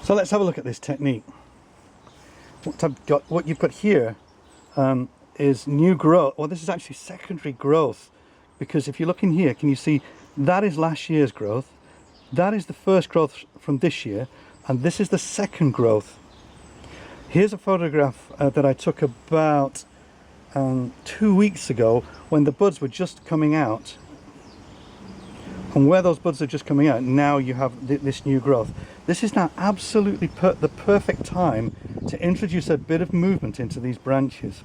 So let's have a look at this technique. What you've got here is new growth. Well, this is actually secondary growth, because if you look in here, can you see that is last year's growth, that is the first growth from this year, and this is the second growth. Here's a photograph that I took about 2 weeks ago when the buds were just coming out. And where those buds are just coming out, now you have this new growth. This is now absolutely the perfect time to introduce a bit of movement into these branches.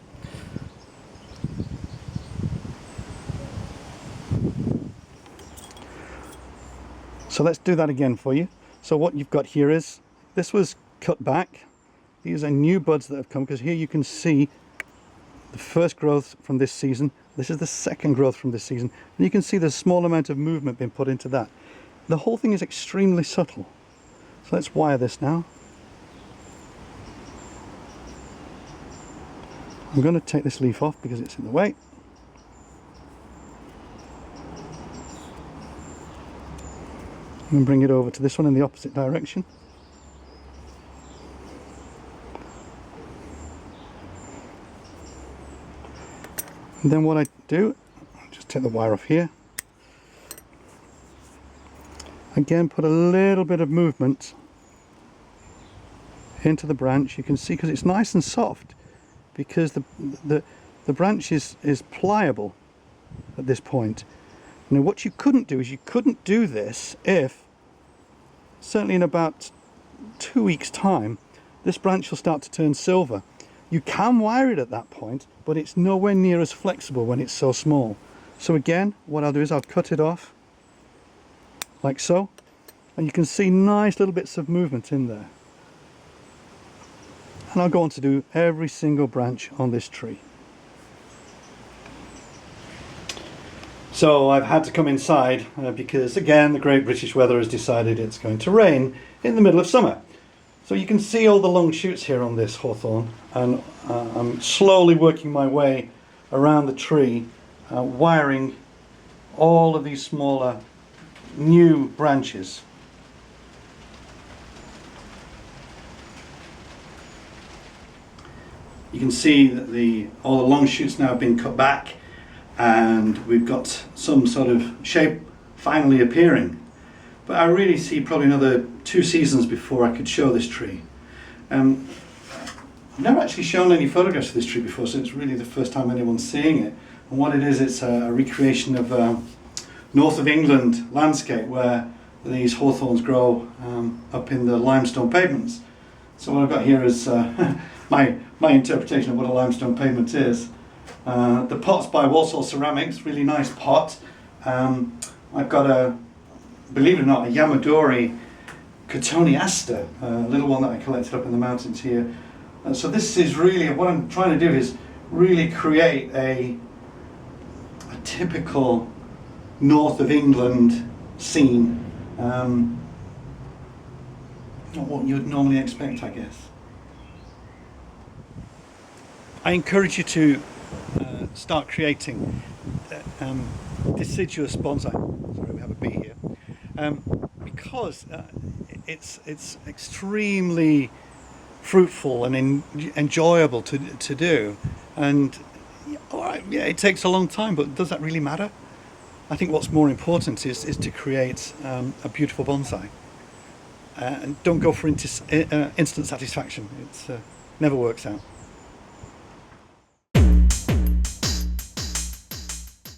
So let's do that again for you. So what you've got here is, this was cut back. These are new buds that have come, because here you can see the first growth from this season. This is the second growth from this season. And you can see the small amount of movement being put into that. The whole thing is extremely subtle. So let's wire this now. I'm going to take this leaf off because it's in the way. And bring it over to this one in the opposite direction. And then what I do, I'll just take the wire off here. Again, put a little bit of movement into the branch. You can see, because it's nice and soft, because the branch is pliable at this point. Now what you couldn't do is, you couldn't do this if, certainly in about 2 weeks time, this branch will start to turn silver. You can wire it at that point, but it's nowhere near as flexible when it's so small. So again, what I'll do is I'll cut it off like so, and you can see nice little bits of movement in there. And I'll go on to do every single branch on this tree. So I've had to come inside because again, the great British weather has decided it's going to rain in the middle of summer. So you can see all the long shoots here on this hawthorn, and I'm slowly working my way around the tree, wiring all of these smaller new branches. You can see that all the long shoots now have been cut back, and we've got some sort of shape finally appearing. But I really see probably another 2 seasons before I could show this tree. I've never actually shown any photographs of this tree before, so it's really the first time anyone's seeing it. And what it is, it's a recreation of north of England landscape where these hawthorns grow up in the limestone pavements. So what I've got here is my interpretation of what a limestone pavement is. The pot's by Walsall Ceramics, really nice pot. I've got believe it or not, a Yamadori cotoneaster, a little one that I collected up in the mountains here. So this is really, what I'm trying to do is really create a typical north of England scene. Not what you would normally expect, I guess. I encourage you to start creating deciduous bonsai. Sorry, we have a bee here. Because it's extremely fruitful and enjoyable to do, and all right, yeah, it takes a long time, but does that really matter? I think what's more important is to create a beautiful bonsai, and don't go for instant satisfaction. It never works out.